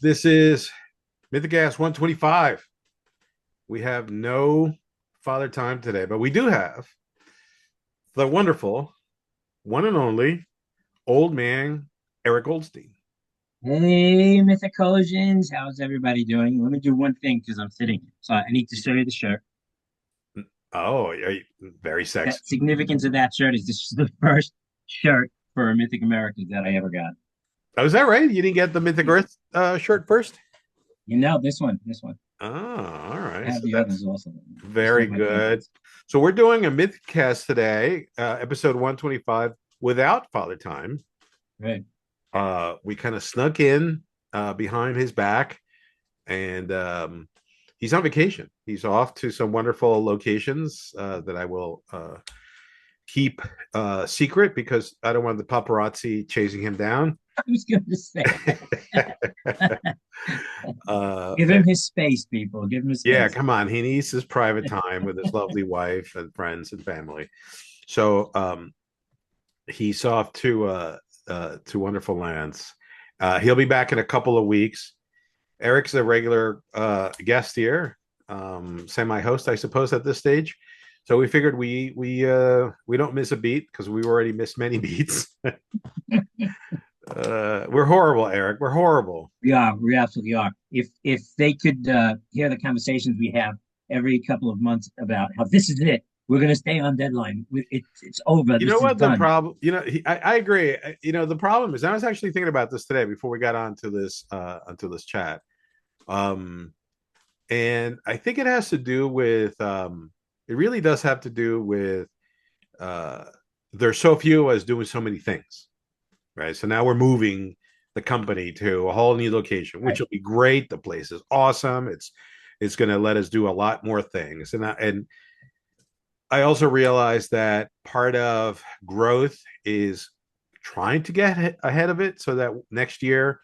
This is MYTHICAST 125. We have no Father Time today, but we do have the wonderful, one and only old man Eric Goldstein. Hey, Mythicologians, how's everybody doing? Let me do one thing because I'm sitting. So I need to show you the shirt. Oh, very That sexy. significance of that shirt is this is the first shirt for Mythic Americans that I ever got. Oh, is that right? You didn't get the Mythic Yeah. Earth shirt first? This one. Oh, all I right. have So the that's others also. Just very like my good. favorites. So we're doing a MythCast today, episode 125, without Father Time. Right. We kind of snuck in behind his back, and he's on vacation. He's off to some wonderful locations that I will keep secret because I don't want the paparazzi chasing him down. I was going to say, uh, give him his space, people. Give him his yeah, space. come on. He needs his private time with his lovely wife and friends and family. So he's off to wonderful lands. He'll be back in a couple of weeks. Eric's a regular guest here, semi-host, I suppose, at this stage. So we figured we don't miss a beat because we already missed many beats. We're horrible, Eric. We're horrible. We absolutely are. If they could hear the conversations we have every couple of months about how this is it, we're going to stay on deadline. It's over. You know This is what the done. problem? I agree. The problem is I was actually thinking about this today before we got onto this chat. Um, and I think it has to do with it really does have to do with uh, there's so few of us doing so many things, right? So now we're moving the company to a whole new location, which Right. will be great. The place is awesome. It's going to let us do a lot more things, and I also realized that part of growth is trying to get ahead of it so that next year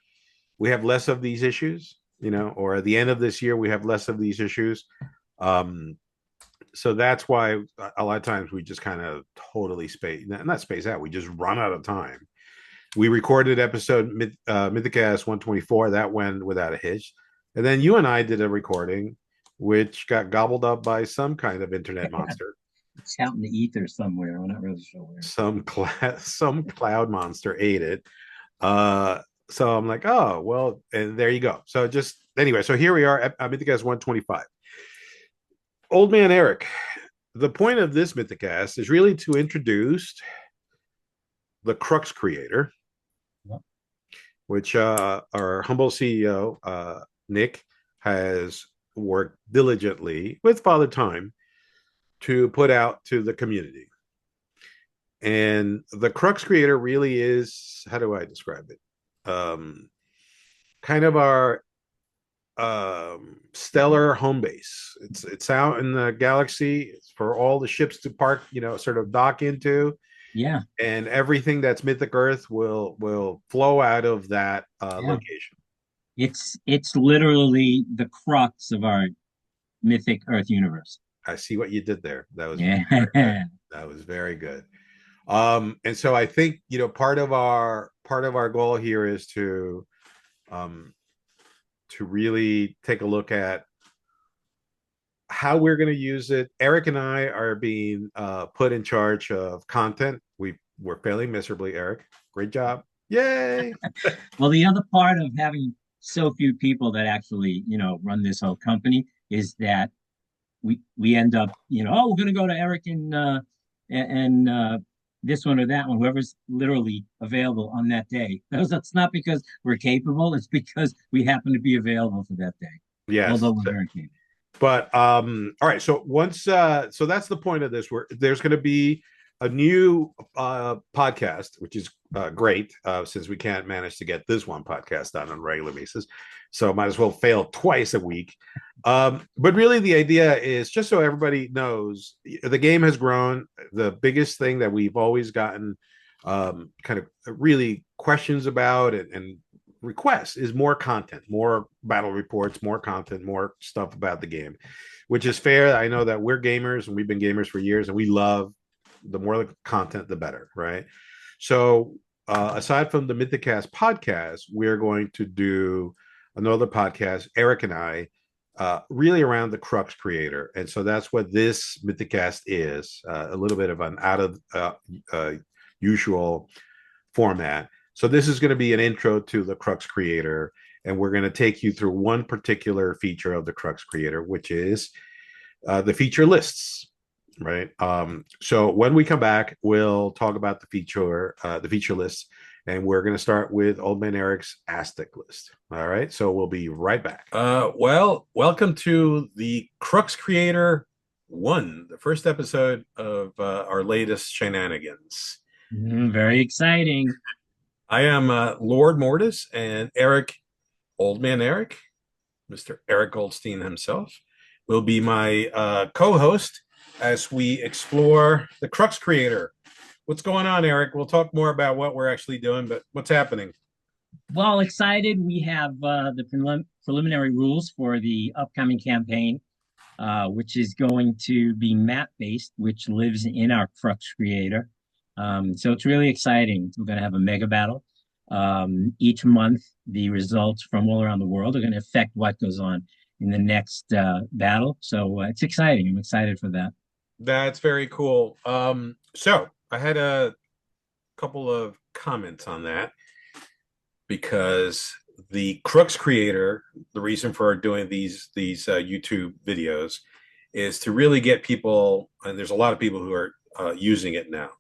we have less of these issues, or at the end of this year we have less of these issues. Um, so that's why a lot of times we just kind of totally not space out. We just run out of time. We recorded episode Mythicast 124 that went without a hitch, and then you and I did a recording which got gobbled up by some kind of internet monster. It's out in the ether somewhere. I'm not really sure where. Some cloud monster ate it. Uh, so I'm like, oh well, and there you go. So just anyway, so here we are. I Mythicast 125. Old man Eric. The point of this Mythicast is really to introduce the Crux Creator, Yep. which our humble CEO Nick has worked diligently with Father Time to put out to the community. And the Crux Creator really is, how do I describe it? Kind of our stellar home base. It's out in the galaxy. It's for all the ships to park, sort of dock into, Yeah, and everything that's Mythic Earth will flow out of that yeah. location. It's literally the crux of our mythic Earth universe. I see what you did there. That was Yeah. very good. That was very good. And so I think part of our goal here is um, to really take a look at how we're going to use it. Eric and I are being put in charge of content. We're failing miserably, Eric. Great job. Yay. Well, the other part of having so few people that actually, run this whole company is that we end up, oh, we're going to go to Eric and this one or that one, whoever's literally available on that day. That's not because we're capable; it's because we happen to be available for that day. Yes. Although we're very capable. But all right, so so that's the point of this. Where there's going to be a new podcast, which is great since we can't manage to get this one podcast done on a regular basis. So might as well fail twice a week. But really, the idea is just so everybody knows the game has grown. The biggest thing that we've always gotten kind of really questions about and requests is more content, more battle reports, more content, more stuff about the game, which is fair. I know that we're gamers and we've been gamers for years, and we love the more the content, the better, right? So, aside from the Mythicast podcast, we're going to do another podcast, Eric and I, really around the Crux Creator. And so that's what this Mythicast is, a little bit of an out of usual format. So this is going to be an intro to the Crux Creator, and we're going to take you through one particular feature of the Crux Creator, which is the feature lists. Right. So when we come back, we'll talk about the feature lists, and we're going to start with Old Man Eric's Aztec list. All right. So we'll be right back. Well, welcome to the Crux Creator 1, the first episode of our latest shenanigans. Very exciting. I am Lord Mortis, and Eric, Old Man Eric, Mr. Eric Goldstein himself, will be my co-host as we explore the Crux Creator. What's going on, Eric? We'll talk more about what we're actually doing, but what's happening? Well, excited. We have the preliminary rules for the upcoming campaign, which is going to be map-based, which lives in our Crux Creator. So it's really exciting. We're going to have a mega battle. Each month, the results from all around the world are going to affect what goes on in the next battle. So it's exciting. I'm excited for that. That's very cool. So I had a couple of comments on that because the Crux Creator, the reason for doing these YouTube videos is to really get people, and there's a lot of people who are using it now,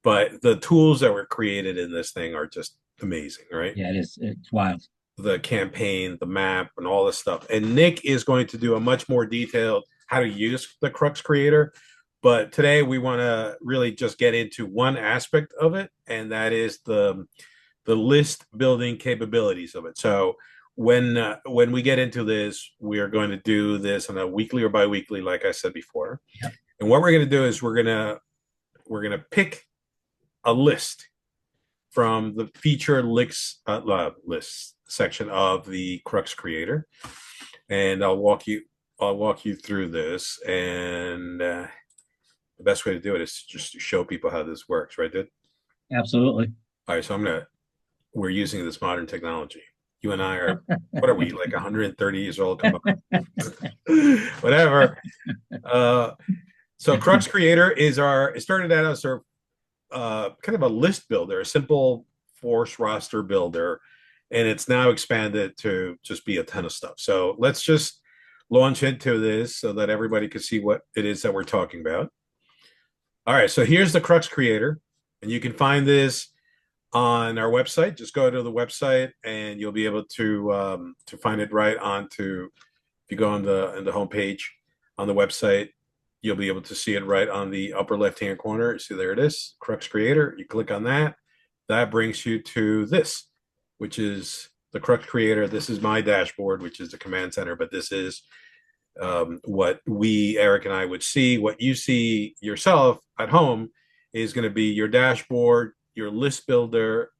but the tools that were created in this thing are just amazing, right? Yeah, it is. It's wild. The campaign, the map, and all this stuff. And Nick is going to do a much more detailed how to use the Crux Creator. But today we want to really just get into one aspect of it, and that is the list building capabilities of it. So when we get into this, we are going to do this on a weekly or biweekly, like I said before. Yep. And what we're going to do is we're going to pick a list from the feature lists section of the Crux Creator, and I'll walk you through this. And the best way to do it is just to show people how this works, right, dude? Absolutely. All right, so we're using this modern technology. You and I are, what are we, like 130 years old? Come on. Whatever. So Crux Creator it started out as our kind of a list builder, a simple force roster builder, and it's now expanded to just be a ton of stuff. So let's just launch into this so that everybody can see what it is that we're talking about. All right, so here's the Crux Creator, and you can find this on our website. Just go to the website, and you'll be able to find it right onto. If you go on the homepage on the website, you'll be able to see it right on the upper left-hand corner. See, there it is, Crux Creator. You click on that. That brings you to this, which is the Crux Creator. This is my dashboard, which is the command center, but this is what Eric and I would see. What you see yourself at home is going to be your dashboard, your list builder,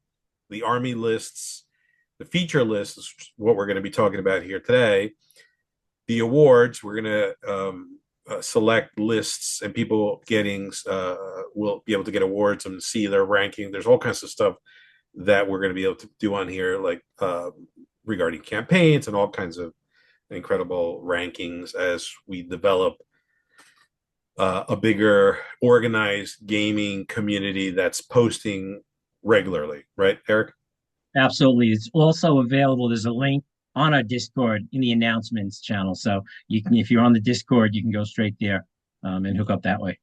the army lists, the feature lists, what we're going to be talking about here today, the awards. We're going to select lists, and people will be able to get awards and see their ranking. There's all kinds of stuff that we're going to be able to do on here, like regarding campaigns and all kinds of incredible rankings as we develop a bigger organized gaming community that's posting regularly, right, Eric? Absolutely. It's also available. There's a link on our Discord in the announcements channel. So you can, if you're on the Discord, you can go straight there and hook up that way.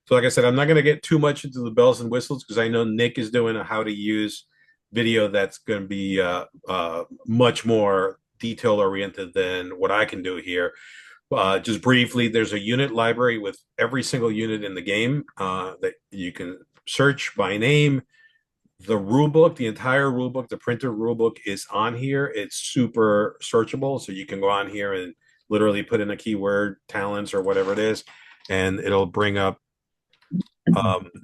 So like I said, I'm not going to get too much into the bells and whistles because I know Nick is doing a how to use video that's going to be much more detail oriented than what I can do here. Just briefly, there's a unit library with every single unit in the game that you can search by name. The rulebook, the entire rulebook, the printed rulebook is on here. It's super searchable, so you can go on here and literally put in a keyword, talents or whatever it is, and it'll bring up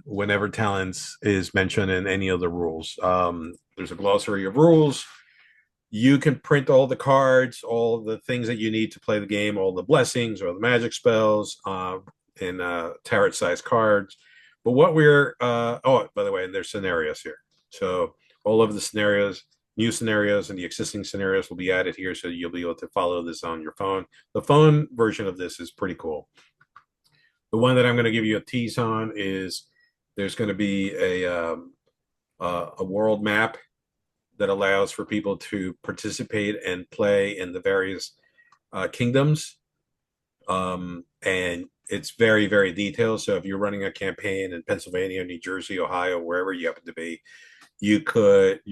whenever talents is mentioned in any of the rules. There's a glossary of rules. You can print all the cards, all the things that you need to play the game, all the blessings or the magic spells in tarot-sized cards. But what we're, by the way, and there's scenarios here. So all of the scenarios new scenarios and the existing scenarios will be added here, so you'll be able to follow this on your phone. The phone version of this is pretty cool. The one that I'm going to give you a tease on is there's going to be a world map that allows for people to participate and play in the various kingdoms. And it's very, very detailed. So if you're running a campaign in Pennsylvania, New Jersey, Ohio, wherever you happen to be, you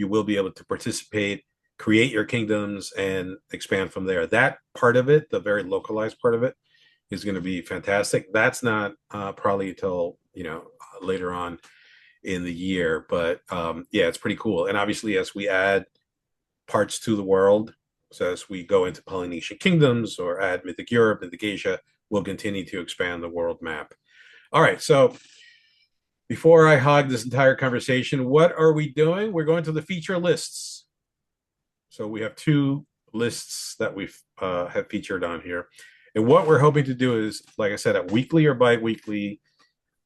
will be able to participate, create your kingdoms, and expand from there. That part of it, the very localized part of it, is going to be fantastic. That's not probably until later on in the year, but yeah, it's pretty cool. And obviously, as we add parts to the world, so as we go into Polynesian kingdoms or add Mythic Europe, Mythic Asia, we'll continue to expand the world map. All right, so before I hog this entire conversation, what are we doing? We're going to the feature lists. So we have 2 lists that we have featured on here. And what we're hoping to do is, like I said, at weekly or bi-weekly,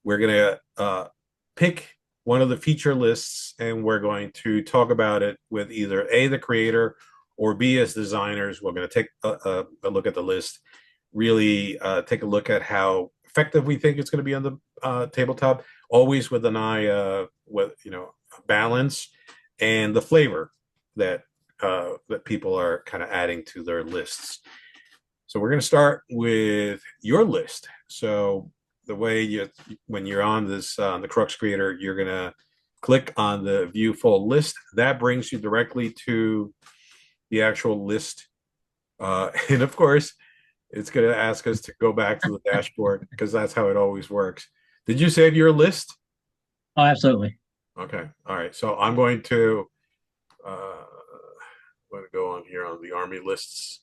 we're going to pick one of the feature lists, and we're going to talk about it with either A, the creator, or B, as designers. We're going to take a look at the list, really take a look at how effective we think it's going to be on the tabletop, always with an eye with balance and the flavor that people are kind of adding to their lists. So we're going to start with your list. So the way when you're on this the Crux Creator, you're going to click on the view full list. That brings you directly to the actual list. And of course, it's going to ask us to go back to the dashboard because that's how it always works. Did you save your list? Oh, absolutely. Okay. All right. So I'm going to go on here on the army lists.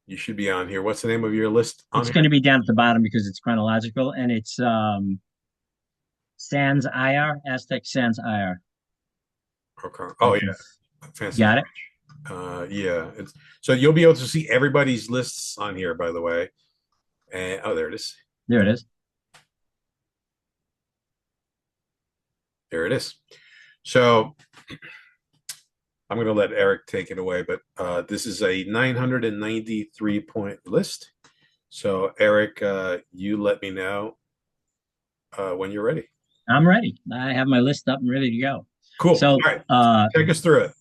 You should be on here. What's the name of your list? It's going to be down at the bottom because it's chronological, and it's Sans IR, Aztec Sans IR. Okay. Oh yeah. Fancy. Got it? Yeah. So you'll be able to see everybody's lists on here, by the way. And there it is. There it is. There it is. So I'm going to let Eric take it away, but this is a 993 point list. So Eric, you let me know when you're ready. I'm ready. I have my list up and ready to go. Cool. So, all right. Take us through it.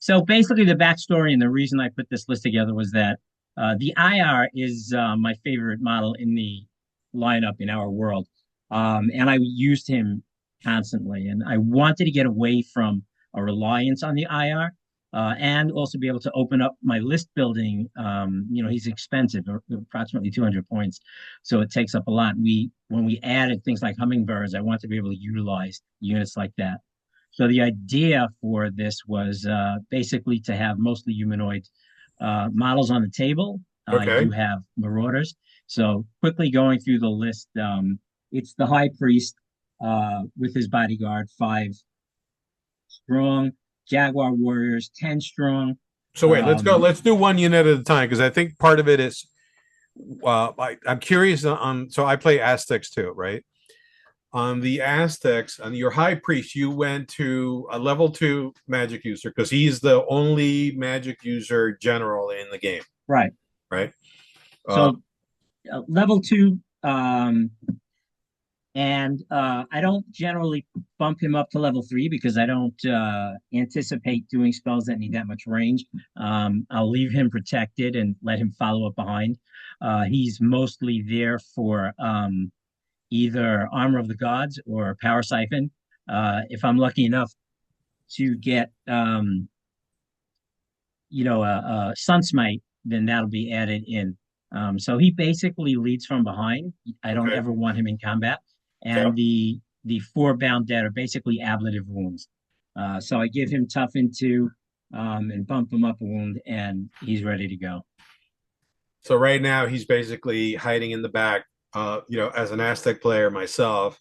So basically, the backstory and the reason I put this list together was that the IR is my favorite model in the lineup in our world, and I used him constantly. And I wanted to get away from a reliance on the IR, and also be able to open up my list building. He's expensive, approximately 200 points, so it takes up a lot. When we added things like hummingbirds, I want to be able to utilize units like that. So the idea for this was basically to have mostly humanoid models on the table. Okay. You have marauders. So quickly going through the list, it's the high priest with his bodyguard, 5 strong, jaguar warriors, 10 strong. So wait, let's go. Let's do one unit at a time because I think part of it is I'm curious on. So I play Aztecs too, right? On the Aztecs, on your high priest, you went to a level 2 magic user because he's the only magic user general in the game. Right. Right. So level 2, and I don't generally bump him up to level 3 because I don't anticipate doing spells that need that much range. I'll leave him protected and let him follow up behind. He's mostly there for either Armor of the Gods or Power Siphon. If I'm lucky enough to get, a Sun Smite, then that'll be added in. So he basically leads from behind. I don't ever want him in combat. And the 4 bound dead are basically ablative wounds. So I give him tough into and bump him up a wound, and he's ready to go. So right now he's basically hiding in the back. As an Aztec player myself,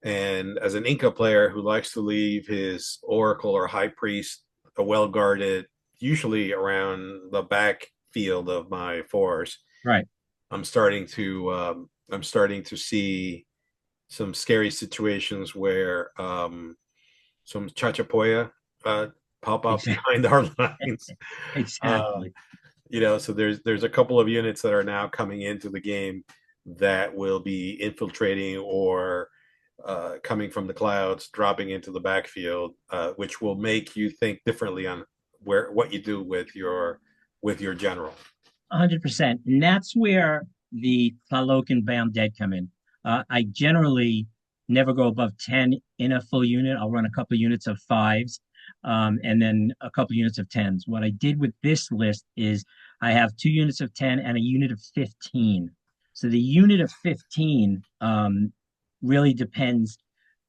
and as an Inca player who likes to leave his oracle or high priest well guarded, usually around the back field of my force. Right. I'm starting to see some scary situations where some Chachapoya pop up Exactly. behind our lines. Uh, Exactly. so there's a couple of units that are now coming into the game that will be infiltrating or coming from the clouds, dropping into the backfield, which will make you think differently on what you do with your general. 100%. And that's where the Tlaloc and Bound Dead come in. I generally never go above 10 in a full unit. I'll run a couple of units of fives, and then a couple of units of tens. What I did with this list is I have 2 units of 10 and a unit of 15. So the unit of 15 really depends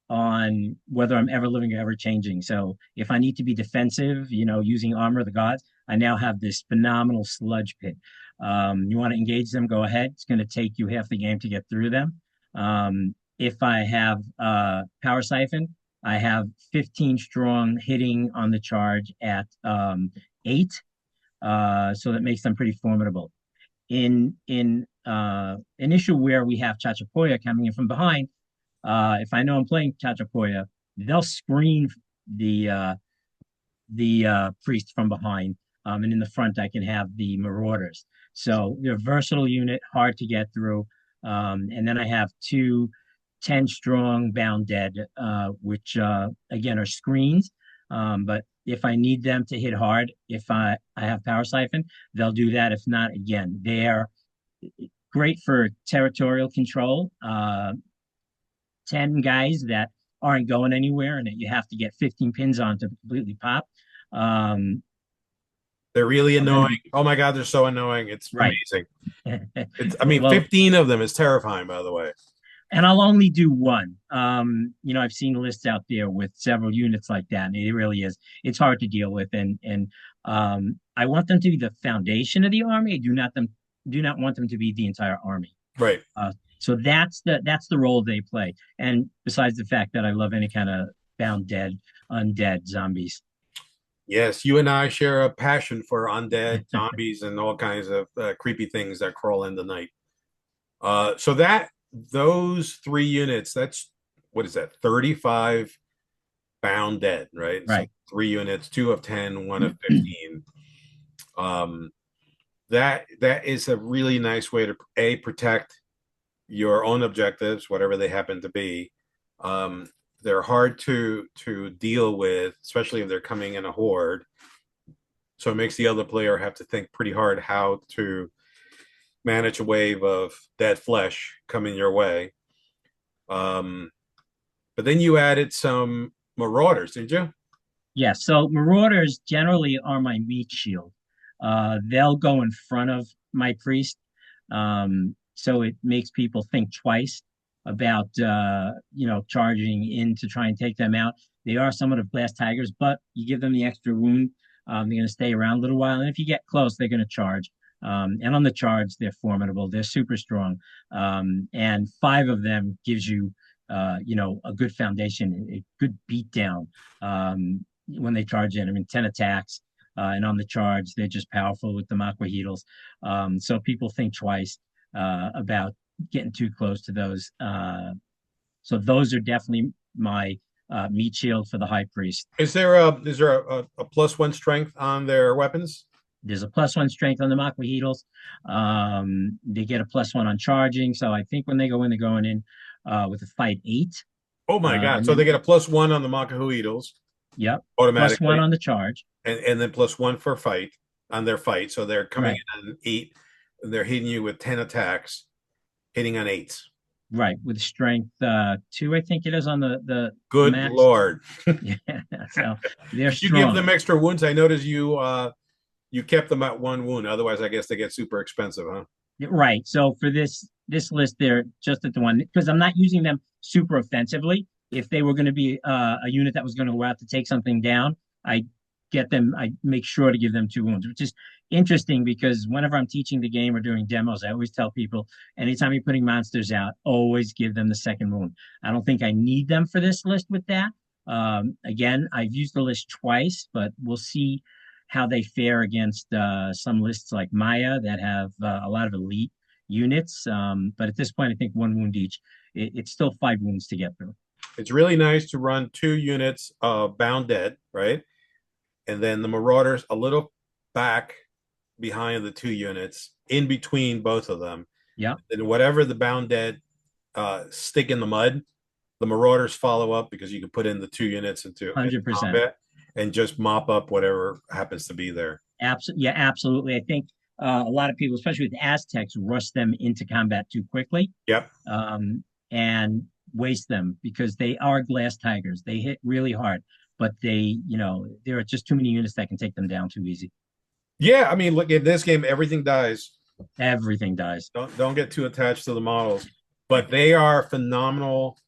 on whether I'm ever living or ever changing. So if I need to be defensive, using Armor of the Gods, I now have this phenomenal sludge pit. You want to engage them, go ahead. It's going to take you half the game to get through them. If I have Power Siphon, I have 15 strong hitting on the charge at 8. So that makes them pretty formidable. In an issue where we have Chachapoya coming in from behind, if I know I'm playing Chachapoya, they'll screen the priest from behind. And in the front, I can have the Marauders. So they're a versatile unit, hard to get through. And then I have 2 10 strong Bound Dead, which again are screens. But if I need them to hit hard, if I have Power Siphon, they'll do that. If not, again, they're great for territorial control. 10 guys that aren't going anywhere and that you have to get 15 pins on to completely pop. Um, They're really I'm going to annoying. be Oh my God, they're so annoying. It's right. amazing. I mean, Well, 15 of them is terrifying, by the way. and I'll only do one. I've seen lists out there with several units like that, and it really is. It's hard to deal with, and I want them to be the foundation of the army. I do not want them to be the entire army. Right. So that's the role they play. And besides the fact that I love any kind of bound dead, undead zombies. Yes, you and I share a passion for undead, zombies, and all kinds of creepy things that crawl in the night. So that those 3 units, that's what is that? 35 bound dead, right? So Right. 3 units, 2 of 10, 1 of 15. Um, that is a really nice way to protect your own objectives, whatever they happen to be. Um, they're hard to deal with, especially if they're coming in a horde. So it makes the other player have to think pretty hard how to manage a wave of dead flesh coming your way. Um, but then you added some marauders, did you? Yeah. So marauders generally are my meat shield. They'll go in front of my priest. So it makes people think twice about charging in to try and take them out. They are somewhat of glass tigers, but you give them the extra wound, they're going to stay around a little while. And if you get close, they're going to charge. And on the charge, they're formidable. They're super strong. And 5 of them gives you, a good foundation, a good beat down. When they charge in. I mean, 10 attacks, and on the charge, they're just powerful with the Makwaheedles. So people think twice about getting too close to those. So those are definitely my meat shield for the High Priest. Is there a +1 strength on their weapons? There's a +1 strength on the Makwaheedles. They get a +1 on charging. So I think when they go in, they're going in with a fight 8. Oh my God! And So they then, get a +1 on the Makahuitos yep, +1 automatically, on the charge. and then +1 for fight on their fight. So they're coming Right. in on 8. They're hitting you with 10 attacks, hitting on 8s. Right, with strength 2, I think it is on the Good max. Lord! Yeah, so they're Did you give strong. them extra wounds? I noticed you kept them at 1 wound. Otherwise, I guess they get super expensive, huh? Right. So for this list, they're just at the one because I'm not using them super offensively. If they were going to be a unit that was going to go out to take something down, I get them. I make sure to give them 2 wounds, which is interesting because whenever I'm teaching the game or doing demos, I always tell people anytime you're putting monsters out, always give them the second wound. I don't think I need them for this list with that. Again, I've used the list twice, but we'll see how they fare against some lists like Maya that have a lot of elite units. But at this point, I think 1 wound each. It's still 5 wounds to get through. It's really nice to run 2 units of bound dead, right? and then the Marauders a little back behind the two units, in between both of them. Yeah, And whatever the bound dead stick in the mud, the Marauders follow up because you can put in the two units into 100%. combat and just mop up whatever happens to be there. Absolutely. Yeah, absolutely. I think a lot of people, especially with Aztecs, rush them into combat too quickly, Yep. and waste them because they are glass tigers. They hit really hard, but there are just too many units that can take them down too easy. Yeah, I mean, look, in this game, everything dies. Everything dies. Don't get too attached to the models, but they are phenomenal.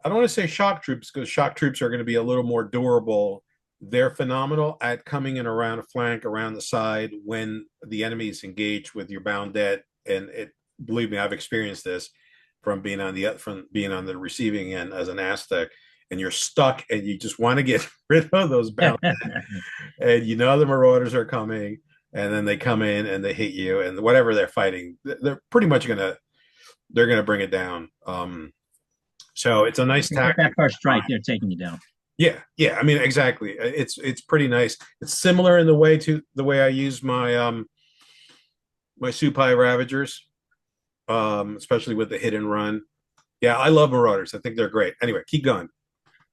I don't want to say shock troops because shock troops are going to be a little more durable. They're phenomenal at coming in around a flank, around the side when the enemy is engaged with your bound dead. And believe me, I've experienced this from being on the receiving end as an Aztec, and you're stuck and you just want to get rid of those bound and you know the Marauders are coming, and then they come in and they hit you, and whatever they're fighting, they're pretty much gonna bring it down. So it's a nice With tactic. that first strike, they're taking you down. Yeah, yeah. I mean, exactly. It's pretty nice. It's similar in the way to the way I use my Supai Ravagers, especially with the hit and run. Yeah, I love Marauders. I think they're great. Anyway, keep going.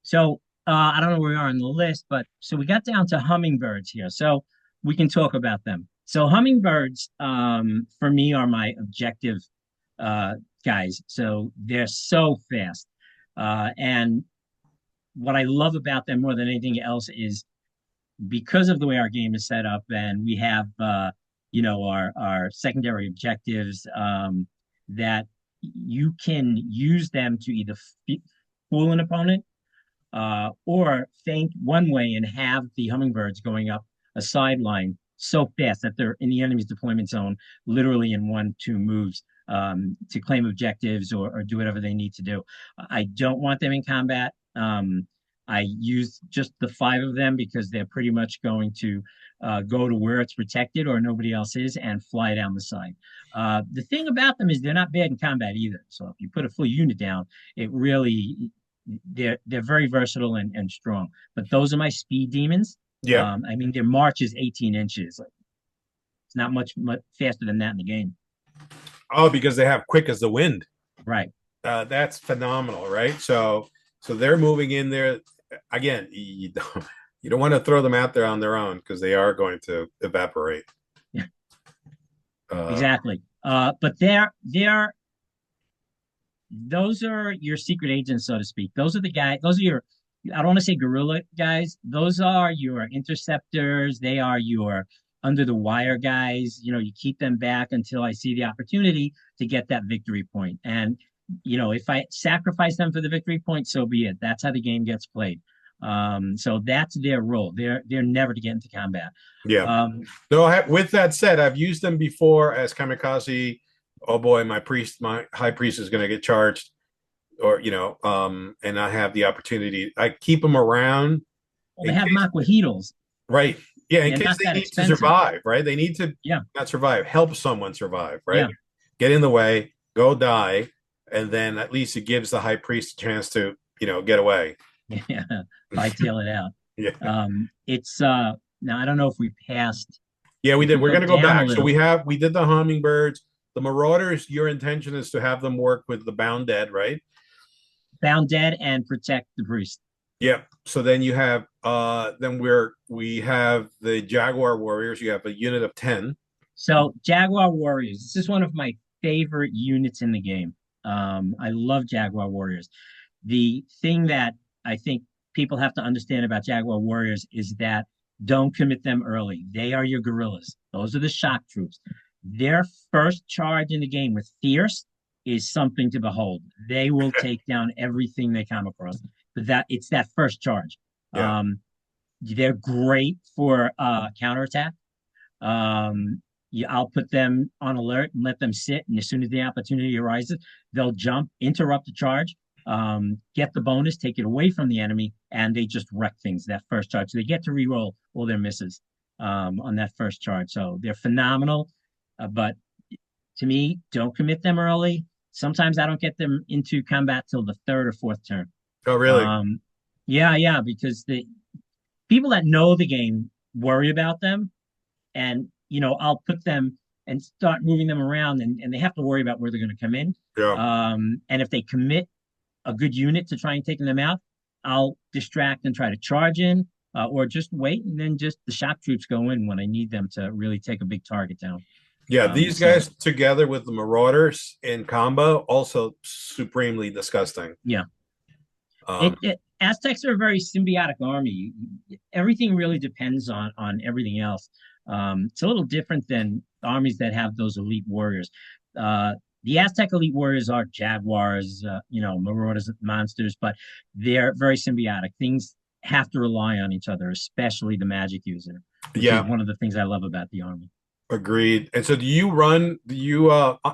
So I don't know where we are on the list, but so we got down to hummingbirds here. So we can talk about them. So hummingbirds, for me, are my objective uh, guys. So they're so fast. And what I love about them more than anything else is because of the way our game is set up, and we have our secondary objectives, that you can use them to either fool an opponent, or feint one way and have the hummingbirds going up a sideline so fast that they're in the enemy's deployment zone, literally in 1-2 moves, to claim objectives or do whatever they need to do. I don't want them in combat. I use just the 5 of them because they're pretty much going to go to where it's protected or nobody else is and fly down the side. The thing about them is they're not bad in combat either. So if you put a full unit down, it really they're very versatile and strong. But those are my speed demons. Yeah. I mean, their march is 18 inches. Like, it's not much faster than that in the game. Oh, because they have quick as the wind. Right. That's phenomenal, right? So they're moving in there again. You don't want to throw them out there on their own because they are going to evaporate. Yeah. Exactly. But those are your secret agents, so to speak. Those are the guys. Those are your. I don't want to say guerrilla guys. Those are your interceptors. They are your under the wire guys. You keep them back until I see the opportunity to get that victory point. And if I sacrifice them for the victory point, so be it. That's how the game gets played. So that's their role. They're never to get into combat. Yeah. So with that said, I've used them before as kamikaze. Oh boy, my high priest is going to get charged, or and I have the opportunity. I keep them around. Well, they have Maquahitos. Right. Yeah, in case they need to survive, right? They need to not survive, help someone survive, right? Yeah. Get in the way, go die, and then at least it gives the high priest a chance to, get away. Yeah, hightail it out. Yeah. It's now I don't know if we passed. Yeah, we did. We're gonna go back. So we did the hummingbirds. The Marauders, your intention is to have them work with the bound dead, right? Bound dead and protect the priest. Yep. So then you have we have the Jaguar Warriors. You have a unit of 10. So Jaguar Warriors. This is one of my favorite units in the game. I love Jaguar Warriors. The thing that I think people have to understand about Jaguar Warriors is that don't commit them early. They are your guerrillas. Those are the shock troops. Their first charge in the game with Fierce is something to behold. They will take down everything they come across. But it's that first charge. Yeah. They're great for counterattack. I'll put them on alert and let them sit. And as soon as the opportunity arises, they'll jump, interrupt the charge, get the bonus, take it away from the enemy, and they just wreck things that first charge. So they get to re-roll all their misses on that first charge. So they're phenomenal. But to me, don't commit them early. Sometimes I don't get them into combat till the third or fourth turn. Oh, really? Yeah, because people that know the game worry about them, and I'll put them and start moving them around, and they have to worry about where they're going to come in. Yeah. And if they commit a good unit to try and taking them out, I'll distract and try to charge in, or just wait, and then just the shock troops go in when I need them to really take a big target down. Yeah, these So guys together with the Marauders in combo also supremely disgusting. yeah, Um, Aztecs are a very symbiotic army. Everything really depends on everything else. It's a little different than armies that have those elite warriors. The Aztec elite warriors are jaguars, marauders, monsters, but they're very symbiotic. Things have to rely on each other, especially the magic user, which is yeah, one of the things I love about the army. agreed. And so do you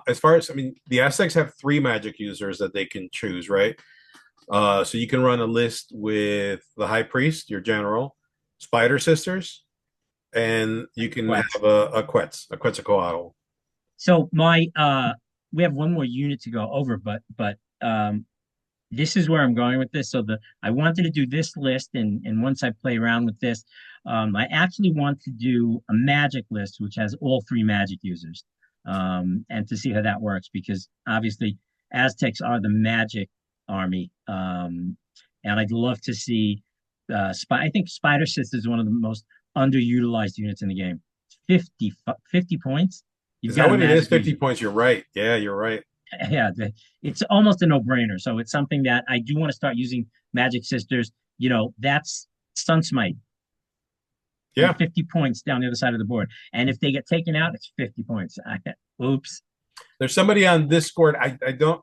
as far as I mean, the Aztecs have three magic users that they can choose, right? So you can run a list with the High Priest, your general, Spider Sisters, and you can Quetz. have a Quetzalcoatl. So we have one more unit to go over, but this is where I'm going with this. So I wanted to do this list, and once I play around with this, I actually want to do a magic list which has all three magic users, and to see how that works, because obviously Aztecs are the magic army, and I'd love to see. I think Spider Sister is one of the most underutilized units in the game. 50 points. You've Is that got a what it is? magic 50 user. points. You're right. Yeah, you're right. Yeah, it's almost a no-brainer. So it's something that I do want to start using Magic Sisters. That's Sun Smite and Yeah. 50 points down the other side of the board. And if they get taken out, it's 50 points. Oops. There's somebody on Discord. I don't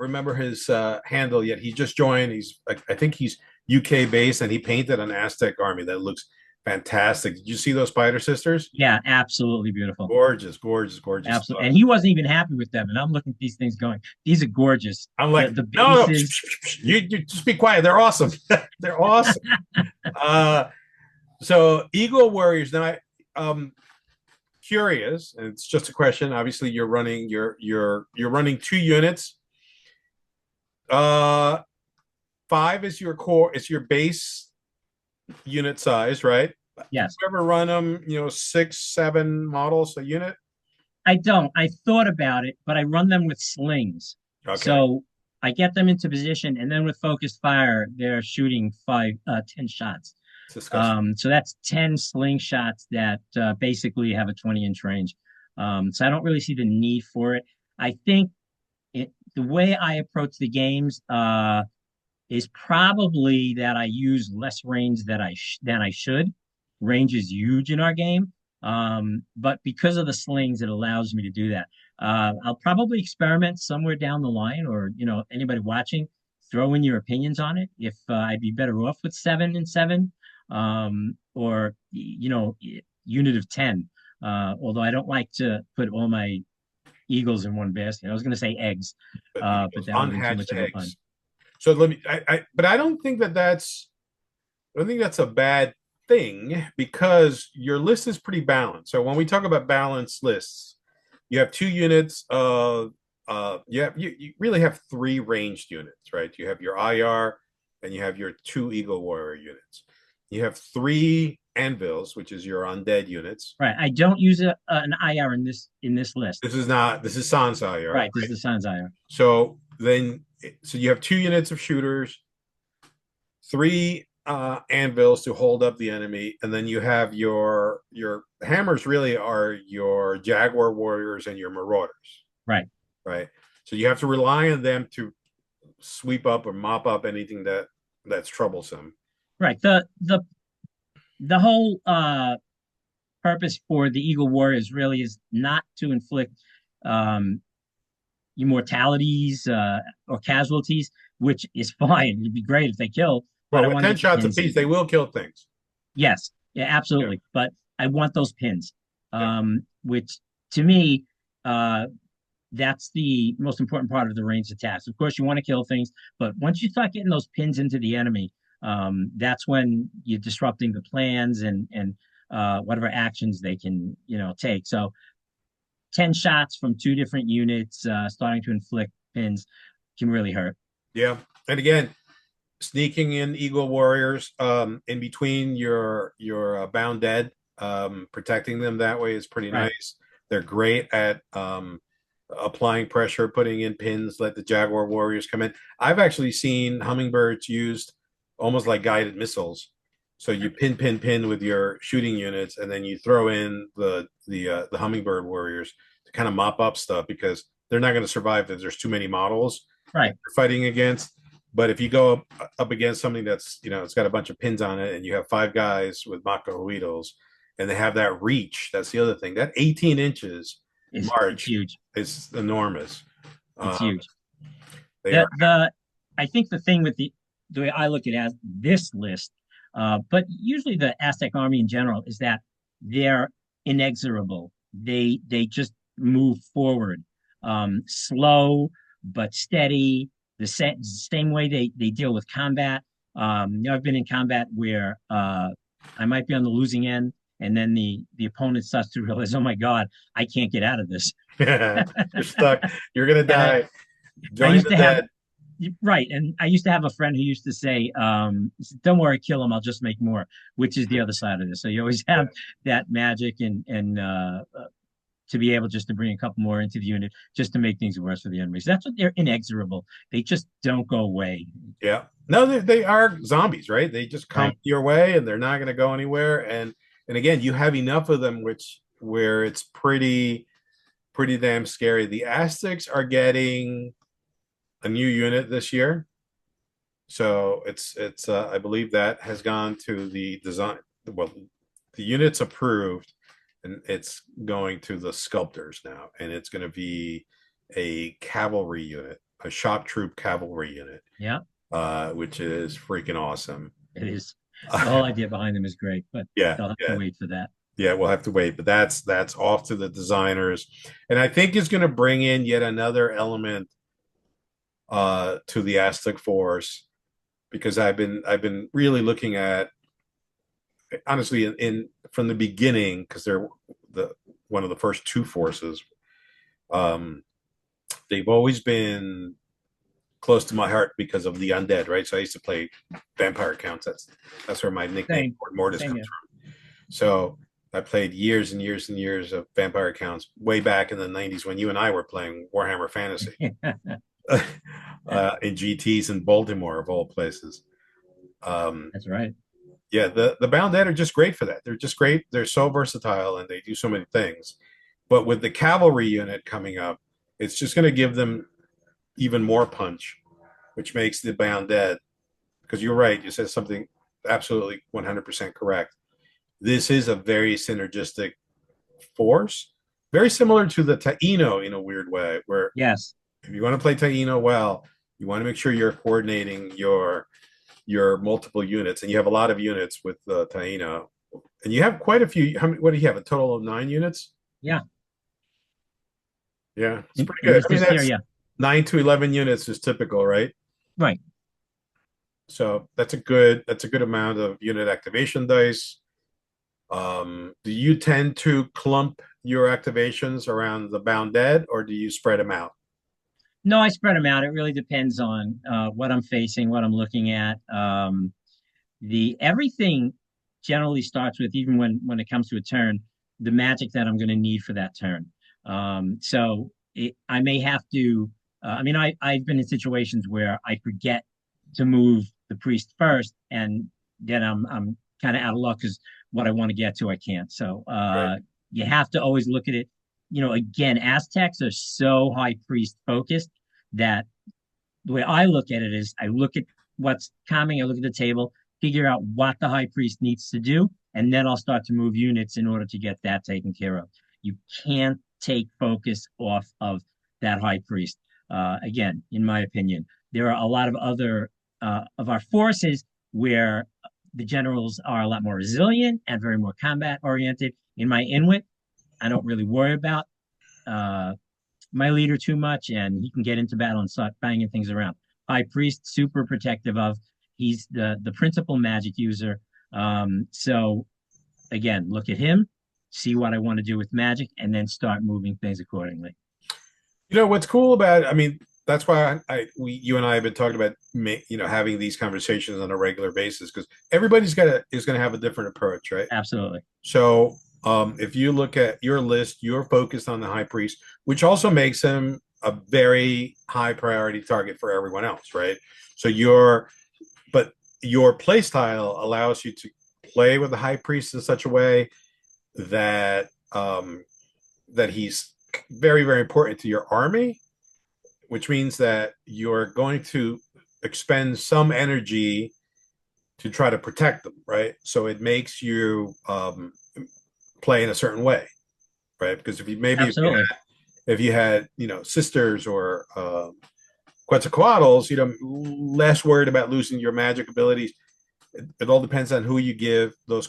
remember his handle yet. He just joined. I think he's UK based, and he painted an Aztec army that looks fantastic. Did you see those Spider Sisters? Yeah, absolutely beautiful. Gorgeous, gorgeous, gorgeous Absolutely. stuff. And he wasn't even happy with them. And I'm looking at these things going, these are gorgeous. I'm The like, the no, no, bases. you just be quiet. They're awesome. They're awesome. uh, so Eagle Warriors. Now, curious, and it's just a question. Obviously, you're running two units. Uh, five is your core. It's your base unit size, right? Yes. You ever run them? 6, 7 models a unit. I don't. I thought about it, but I run them with slings. Okay. So I get them into position, and then with focused fire, they're shooting 10 shots. It's disgusting. So that's 10 slingshots that basically have a 20-inch range. So I don't really see the need for it. I think the way I approach the games is probably that I use less range than I should. Range is huge in our game, but because of the slings, it allows me to do that. I'll probably experiment somewhere down the line, or anybody watching, throw in your opinions on it. If I'd be better off with 7 and 7, or unit of 10. Although I don't like to put all my eagles in one basket. I was going to say eggs, but that would have been too Unhatched much of a pun. eggs. So let me. But I don't think that's. I don't think that's a bad thing because your list is pretty balanced. So when we talk about balanced lists, you have two units of. You really have three ranged units, right? You have your IR, and you have your two Eagle Warrior units. You have three anvils, which is your undead units. Right. I don't use an IR in this list. This is not. This is Sans IR, Right. This right? is the Sans IR. So you have two units of shooters, three anvils to hold up the enemy, and then you have your hammers. Really, are your Jaguar warriors and your marauders, Right. right? So you have to rely on them to sweep up or mop up anything that's troublesome. Right. The whole purpose for the Eagle Warriors really is not to inflict um, immortalities or casualties, which is fine. It'd be great if they kill, but Well, I with want to 10 get the shots pins apiece, in. they will kill things. Yes, yeah, Yeah, absolutely. But I want those pins, yeah, which to me, that's the most important part of the ranged attacks. Of course, you want to kill things, but once you start getting those pins into the enemy, that's when you're disrupting the plans and whatever actions they can take. So 10 shots from two different units starting to inflict pins can really hurt. yeah. And again, sneaking in Eagle Warriors in between your bound dead, protecting them that way is pretty Right. nice. They're great at applying pressure, putting in pins, let the Jaguar Warriors come in. I've actually seen hummingbirds used almost like guided missiles. So you pin with your shooting units, and then you throw in the hummingbird warriors to kind of mop up stuff because they're not going to survive if there's too many models that Right. you're fighting against. But if you go up against something that's, it's got a bunch of pins on it, and you have five guys with Mako Huitos, and they have that reach, that's the other thing. That 18 inches It's march huge. is enormous. It's Um, huge. they are, The I think the thing with the way I look at it as this list, but usually the Aztec army in general is that they're inexorable. They just move forward, slow but steady. The same way they deal with combat. I've been in combat where I might be on the losing end, and then the opponent starts to realize, oh my God, I can't get out of this. you're stuck. You're gonna And die. I Join used the to have dead. right, and I used to have a friend who used to say, "Don't worry, kill him. I'll just make more," which is the other side of this. So you always Yeah. have that magic and to be able just to bring a couple more into the unit just to make things worse for the enemies. That's what they're inexorable. They just don't go away. Yeah. No, they are zombies, right? They just come Right. your way and they're not going to go anywhere. And again, you have enough of them, which where it's pretty damn scary. The Aztecs are getting a new unit this year, so it's I believe that has gone to the design. Well, the unit's approved, and it's going to the sculptors now, and it's going to be a cavalry unit, a shock troop cavalry unit, Yeah, which is freaking awesome. it is. The whole idea behind them is great, but Yeah, they'll have to yeah, wait for that. yeah. We'll have to wait, but that's off to the designers, and I think it's going to bring in yet another element to the Aztec Force because I've been really looking at honestly in from the beginning because they're the one of the first two forces. Um, they've always been close to my heart because of the undead, right? So I used to play vampire counts. That's where my nickname Same, Mortis same comes here. from. So I played years and years and years of vampire counts way back in the '90s when you and I were playing Warhammer Fantasy in GTS in Baltimore of all places. Um, That's right. yeah, the Bound Dead are just great for that. They're just great. They're so versatile and they do so many things. But with the cavalry unit coming up, it's just going to give them even more punch, which makes the Bound Dead. Because you're right, you said something absolutely 100% correct. This is a very synergistic force, very similar to the Taino in a weird way, where Yes. if you want to play Taino well, you want to make sure you're coordinating your multiple units, and you have a lot of units with Taino, and you have quite a few. How many? What do you have? A total of 9 units? Yeah. Yeah, it's pretty In good. I mean, this year, that's yeah. 9 to 11 units is typical, right? Right. So that's a good amount of unit activation dice. Do you tend to clump your activations around the bound dead, or do you spread them out? No, I spread them out. It really depends on what I'm facing, what I'm looking at. The everything generally starts with even when it comes to a turn, the magic that I'm going to need for that turn. I may have to. I mean, I've been in situations where I forget to move the priest first, and then I'm kind of out of luck because what I want to get to I can't. So Right. you have to always look at it. Again, Aztecs are so high priest focused that the way I look at it is I look at what's coming, I look at the table, figure out what the high priest needs to do, and then I'll start to move units in order to get that taken care of. You can't take focus off of that high priest. Again, in my opinion, there are a lot of other of our forces where the generals are a lot more resilient and very more combat oriented. In my Inuit, I don't really worry about uh, my leader too much, and he can get into battle and start banging things around. High Priest, super protective of. He's the principal magic user. So again, look at him, see what I want to do with magic, and then start moving things accordingly. What's cool about? I mean, that's why you and I have been talking about having these conversations on a regular basis because everybody's got is going to have a different approach, right? Absolutely. So if you look at your list, you're focused on the high priest, which also makes him a very high priority target for everyone else, right? So but your play style allows you to play with the high priest in such a way that that he's very, very important to your army, which means that you're going to expend some energy to try to protect them, right? So it makes you play in a certain way, right? Because Absolutely. if you had sisters or Quetzalcoatl's, less worried about losing your magic abilities. It all depends on who you give those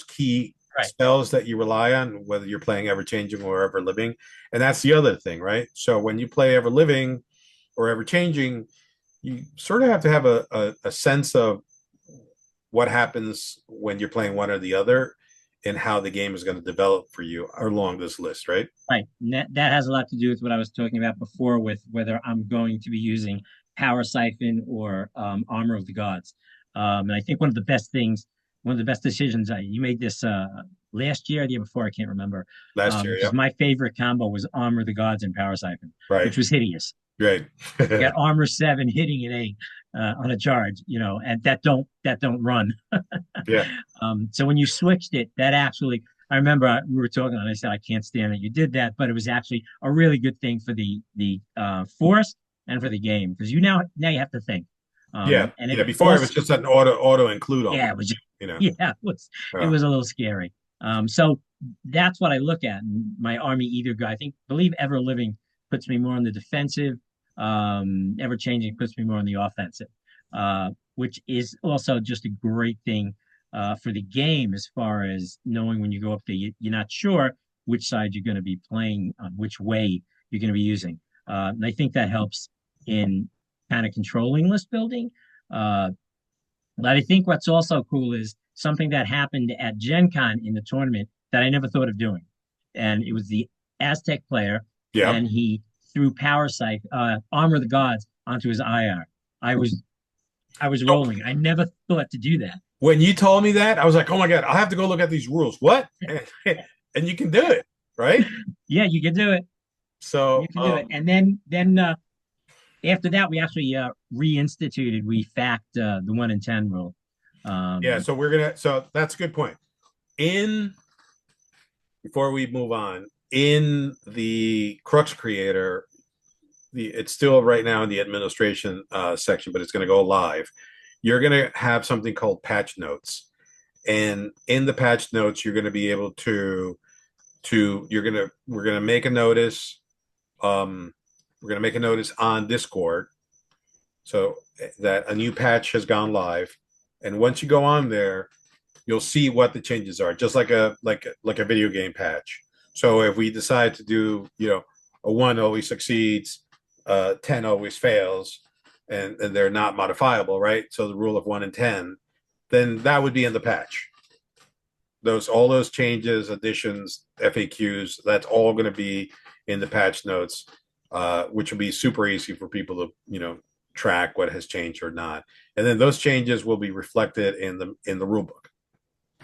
key Right. spells that you rely on, whether you're playing ever changing or ever living. And that's the other thing, right? So when you play ever living or ever changing, you sort of have to have a sense of what happens when you're playing one or the other and how the game is going to develop for you along this list, right? Right. And that has a lot to do with what I was talking about before with whether I'm going to be using Power Siphon or Armor of the Gods. And I think one of the best decisions, you made this last year or the year before, I can't remember, Last year, because yeah. my favorite combo was Armor of the Gods and Power Siphon, Right. which was hideous. Right. You got Armor 7 hitting an 8 on a charge, and that don't run. Yeah. So when you switched it, that actually, I remember we were talking, and I said I can't stand that you did that, but it was actually a really good thing for the force and for the game because now you have to think. Yeah. And it Yeah. Before it was also, just an auto include yeah, almost, it was just, you know. yeah, it Yeah. was a little scary. So that's what I look at. And my army either go, I think, believe ever living puts me more on the defensive, ever changing puts me more on the offensive, which is also just a great thing for the game as far as knowing when you go up there, you're not sure which side you're going to be playing on, which way you're going to be using. And I think that helps in kind of controlling list building. Uh, but I think what's also cool is something that happened at Gen Con in the tournament that I never thought of doing. And it was the Aztec player, Yeah. and he threw Armor of the Gods onto his IR. I was I was So rolling. I never thought to do that. when you told me that, I was like, oh my God, I'll have to go look at these rules. What? And you can do it, right? Yeah, you can do it. You So can do it. And then after that, we actually reinstituted. We fact the 1 in 10 rule. yeah, Um, so that's a good point. In Before we move on, in the Crux Creator, it's still right now in the administration section, but it's going to go live. You're going to have something called patch notes, and in the patch notes, you're going to be able to we're going to make a notice. We're going to make a notice on Discord so that a new patch has gone live, and once you go on there, you'll see what the changes are, just like a video game patch. So if we decide to do, a 1 always succeeds, 10 always fails, and they're not modifiable, right? So the rule of 1 in 10, then that would be in the patch. All those changes, additions, FAQs, that's all going to be in the patch notes, which will be super easy for people to track what has changed or not. And then those changes will be reflected in the rule book.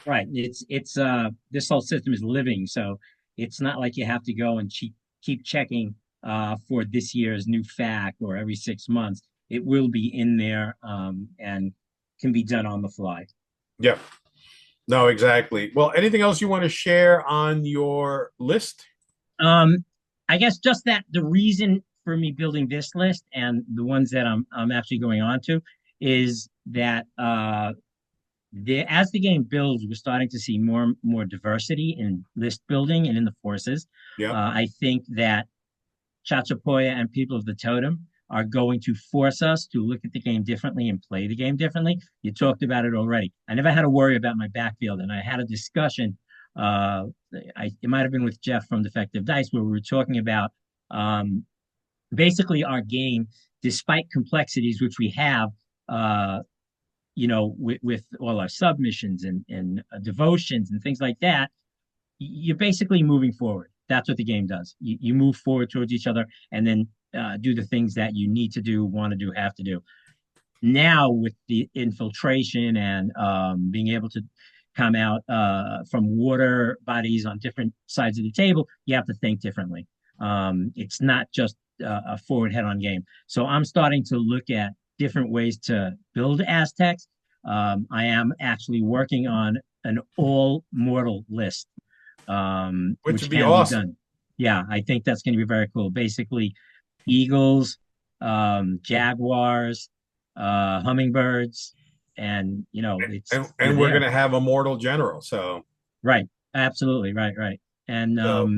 right. It's this whole system is living, so it's not like you have to go and keep checking for this year's new fact or every 6 months. It will be in there and can be done on the fly. Yeah. No, exactly. Well, anything else you want to share on your list? Um, I guess just that the reason for me building this list and the ones that I'm actually going on to is that as the game builds, we're starting to see more diversity in list building and in the forces. Yeah. I think that Chachapoya and People of the Totem are going to force us to look at the game differently and play the game differently. You talked about it already. I never had to worry about my backfield, and I had a discussion. It might have been with Jeff from Defective Dice where we were talking about um, basically our game, despite complexities which we have. With all our submissions and devotions and things like that, you're basically moving forward. That's what the game does. You move forward towards each other, and then do the things that you need to do, want to do, have to do. Now with the infiltration and being able to come out from water bodies on different sides of the table, you have to think differently. It's not just a forward head-on game. So I'm starting to look at different ways to build Aztecs. I am actually working on an all mortal list, Which which would be can be awesome. done. Yeah, I think that's going to be very cool. Basically, eagles, jaguars, hummingbirds, and And they're we're there. gonna have a mortal general. So Right. Absolutely. Right. Right. And so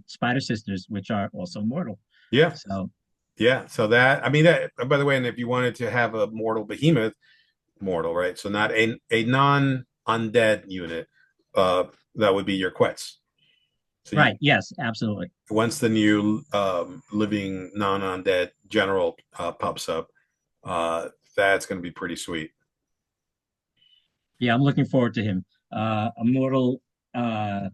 spider sisters, which are also mortal. yeah, So yeah. So that I mean that by the way, and if you wanted to have a mortal behemoth, mortal, right? So not a non-undead unit, uh, that would be your quets. So you right. Yes. Absolutely. once the new living non-undead general pops up, that's going to be pretty sweet. Yeah. I'm looking forward to him. A mortal uh,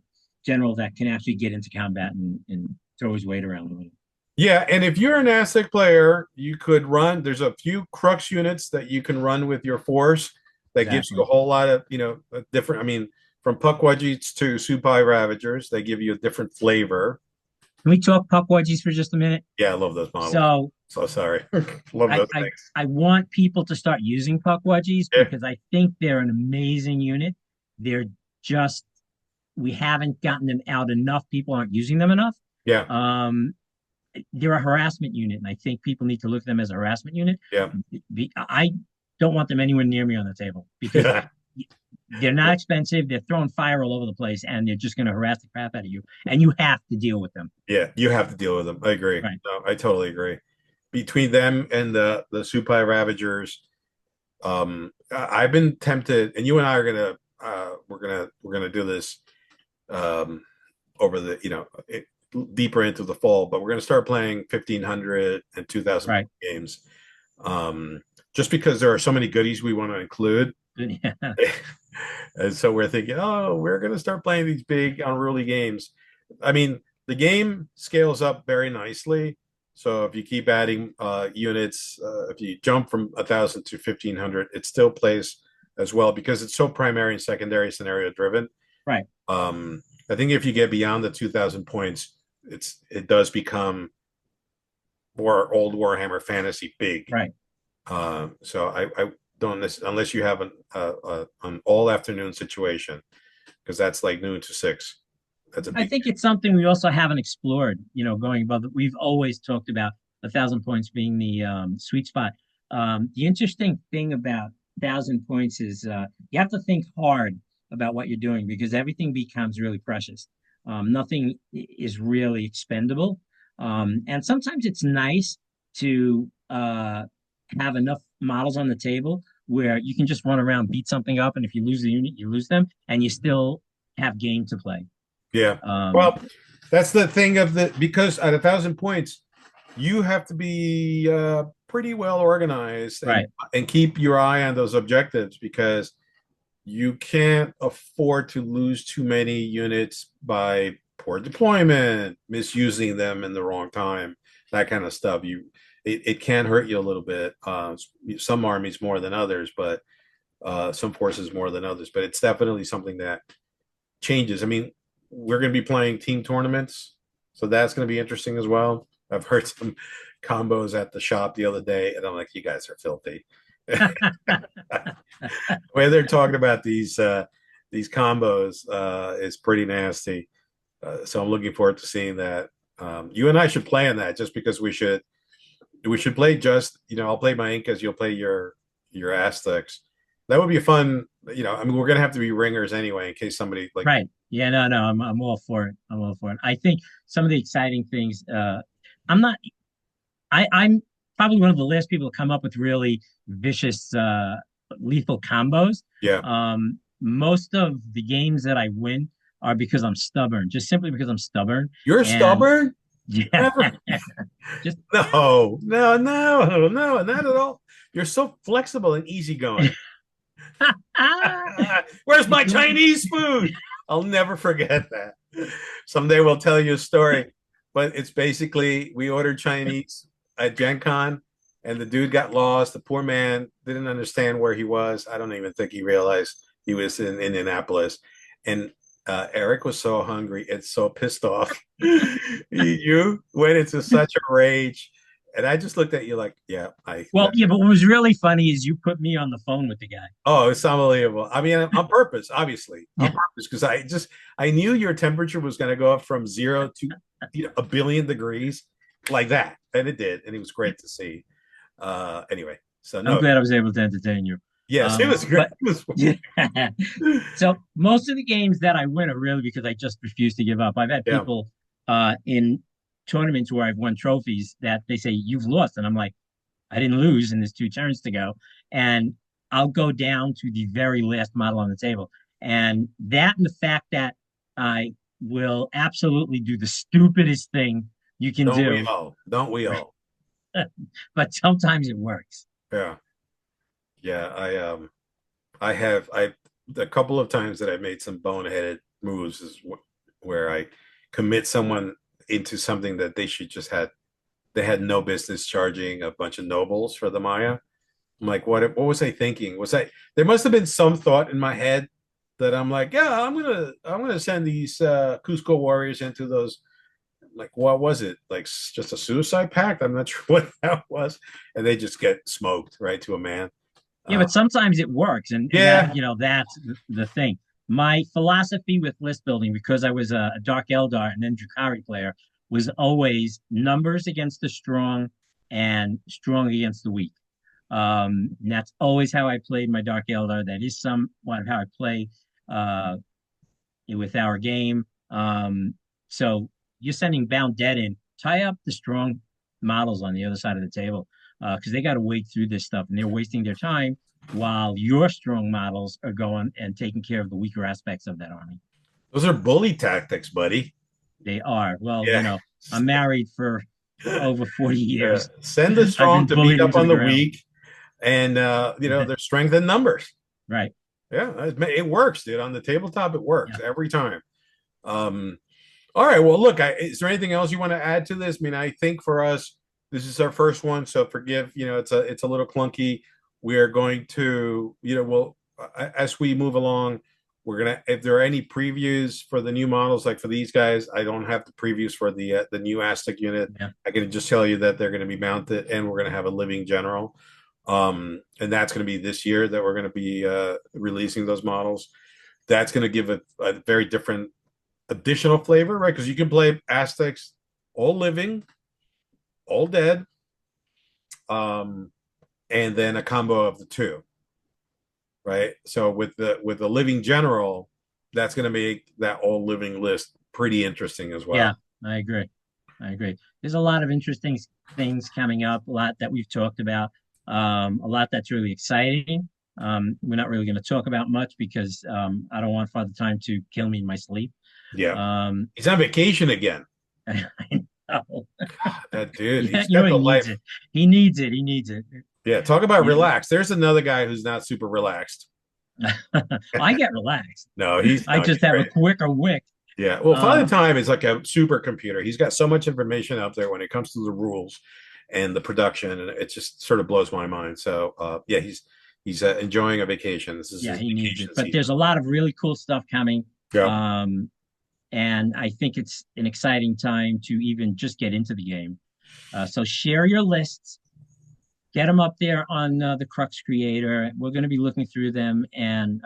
general that can actually get into combat and throw his weight around a little. Yeah, and if you're an Aztec player, you could run. There's a few Crux units that you can run with your force that gives you a Exactly. whole lot of, different. I mean, from Puckwudgies to Supai Ravagers, they give you a different flavor. Can we talk Puckwudgies for just a minute? Yeah, I love those models. So So sorry. Love I, those I things. I want people to start using Puckwudgies Yeah, because I think they're an amazing unit. They're just we haven't gotten them out enough. People aren't using them enough. yeah, Um, they're a harassment unit, and I think people need to look at them as a harassment unit. yeah, I don't want them anywhere near me on the table because yeah, they're not expensive. They're throwing fire all over the place, and they're just going to harass the crap out of you, and you have to deal with them. yeah. You have to deal with them. I agree. Right. No, I totally agree. Between them and the Supai Ravagers, I've been tempted, and you and I are gonna we're gonna do this um, over the deeper into the fall, but we're gonna start playing 1500 and 2000 Right. games, just because there are so many goodies we want to include. Yeah. And so we're thinking, oh, we're going to start playing these big unruly games. I mean, the game scales up very nicely. So if you keep adding units, if you jump from 1,000 to 1,500, it still plays as well because it's so primary and secondary scenario driven. Right. I think if you get beyond the 2,000 points, it does become more old Warhammer fantasy big. Right. So I don't unless you have an all afternoon situation because that's like noon to 6. That's a I big think it's something we also haven't explored, going above it. We've always talked about 1,000 points being the sweet spot. The interesting thing about 1,000 points is you have to think hard about what you're doing because everything becomes really precious. Nothing is really expendable. And sometimes it's nice to have enough models on the table where you can just run around, beat something up, and if you lose the unit, you lose them, and you still have game to play. yeah. Um, Well, that's the thing of the because at 1,000 points, you have to be pretty well organized and right, keep your eye on those objectives because you can't afford to lose too many units by poor deployment, misusing them in the wrong time, that kind of stuff. It can hurt you a little bit. Some armies more than others, but some forces more than others. But it's definitely something that changes. I mean, we're going to be playing team tournaments, so that's going to be interesting as well. I've heard some combos at the shop the other day, and I'm like, you guys are filthy. The way they're talking about these combos is pretty nasty. So I'm looking forward to seeing that. You and I should play in that just because we should play just I'll play my Incas, you'll play your Aztecs. That would be fun. I mean, we're gonna have to be ringers anyway in case somebody like right. Yeah, no, no, I'm all for it. I'm all for it. I think some of the exciting things. I'm not. I'm probably one of the last people to come up with really vicious, lethal combos. yeah. Most of the games that I win are because I'm stubborn, just simply because I'm stubborn. You're And stubborn. yeah, Never. just No, not at all. You're so flexible and easygoing. ah, Where's you my know, Chinese food? I'll never forget that. Someday we'll tell you a story, but it's basically we ordered Chinese at Gen Con, and the dude got lost. The poor man didn't understand where he was. I don't even think he realized he was in Indianapolis. And Eric was so hungry and so pissed off. You went into such a rage. And I just looked at you like, yeah, Well, yeah, but what was really funny is you put me on the phone with the guy. oh, it's unbelievable. I mean, on purpose, obviously, on Yeah. purpose, because I knew your temperature was going to go up from 0 to a billion degrees like that, and it did, and it was great to see. Anyway, so I'm no, glad I was able to entertain you. yes, it was great. But yeah. So most of the games that I win are really because I just refuse to give up. I've had Yeah, people in tournaments where I've won trophies that they say you've lost, and I'm like, I didn't lose, and there's two turns to go, and I'll go down to the very last model on the table, and that and the fact that I will absolutely do the stupidest thing you can don't we do, all? Don't we all? but sometimes it works. Yeah, yeah. I have I a couple of times that I've made some boneheaded moves is where I commit someone into something that they had no business charging a bunch of nobles for the Maya. I'm like, what was I thinking? Was I there must have been some thought in my head that I'm like, yeah, I'm gonna send these Cusco warriors into those. Like, what was it? Like just a suicide pact? I'm not sure what that was. And they just get smoked right to a man. Yeah, Uh, but sometimes it works, and that yeah, that's the thing. My philosophy with list building, because I was a Dark Eldar and then Drukhari player, was always numbers against the strong and strong against the weak. And that's always how I played my Dark Eldar. That is somewhat how I play uh, with our game. So you're sending Bound Dead in, tie up the strong models on the other side of the table because they got to wade through this stuff and they're wasting their time while your strong models are going and taking care of the weaker aspects of that army. those are bully tactics, buddy. They are. Well, Yeah. I'm married for over 40 Yeah. years. Send the I've strong been to beat bullied up into on the the ground. weak, and their strength in numbers. Right. Yeah, it works, dude. On the tabletop, it Yeah. works every time. Um, all right. Well, look, is there anything else you want to add to this? I mean, I think for us, this is our first one, so forgive. It's a little clunky. We are going to, we'll as we move along, we're gonna if there are any previews for the new models, like for these guys, I don't have the previews for the new Aztec unit. Yeah. I can just tell you that they're going to be mounted, and we're going to have a living general. And that's going to be this year that we're going to be releasing those models. That's going to give a very different additional flavor, right? Because you can play Aztecs all living, all dead, um, and then a combo of the two, right? So with the living general, that's going to make that all living list pretty interesting as well. Yeah. I agree. I agree. There's a lot of interesting things coming up, a lot that we've talked about, a lot that's really exciting. We're not really going to talk about much because I don't want Father Time to kill me in my sleep. Yeah, Um, he's on vacation again. I know. That dude, Yeah, he's got he the needs life. it. He needs it. He needs it. Yeah, talk about You relaxed. There's another guy who's not super relaxed. I get relaxed. No, he's I no, just he's have a great. quicker wick. Yeah, well, Father Um, Time is like a supercomputer. He's got so much information out there when it comes to the rules and the production, and it just sort of blows my mind. So, yeah, he's enjoying a vacation. This is yeah, his he needs it. vacation But season. there's a lot of really cool stuff coming. Yeah, Um, and I think it's an exciting time to even just get into the game. So share your lists, get them up there on the Crux Creator. We're going to be looking through them, and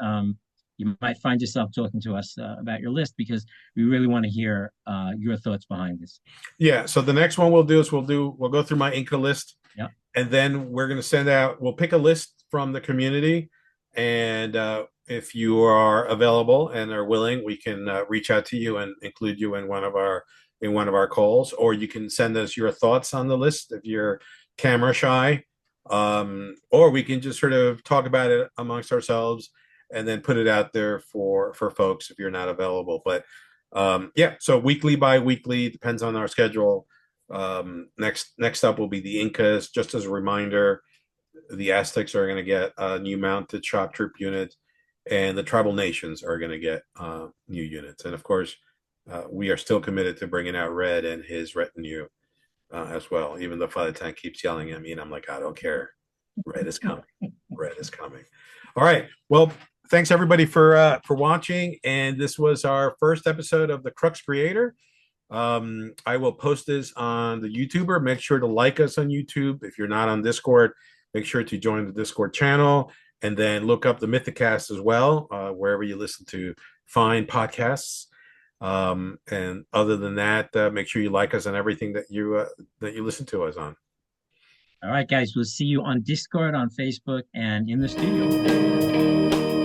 you might find yourself talking to us about your list because we really want to hear your thoughts behind this. yeah. So the next one we'll do is we'll go through my Inca list, Yeah, and then we're going to send out. We'll pick a list from the community, and if you are available and are willing, we can reach out to you and include you in one of our calls, or you can send us your thoughts on the list if you're camera shy, or we can just sort of talk about it amongst ourselves and then put it out there for folks if you're not available. But yeah, so weekly by weekly depends on our schedule. Next up will be the Incas. Just as a reminder, the Aztecs are going to get a new mounted shock troop unit, and the tribal nations are going to get new units. And of course, we are still committed to bringing out Red and his retinue as well. Even though Father Time keeps yelling at me, and I'm like, I don't care. Red is coming. Red is coming. All right. Well, thanks everybody for watching. And this was our first episode of the Crux Creator. I will post this on the YouTuber. Make sure to like us on YouTube. If you're not on Discord, make sure to join the Discord channel, and then look up the MYTHICAST as well, wherever you listen to fine podcasts. And other than that, make sure you like us on everything that you listen to us on. All right, guys, we'll see you on Discord, on Facebook, and in the studio.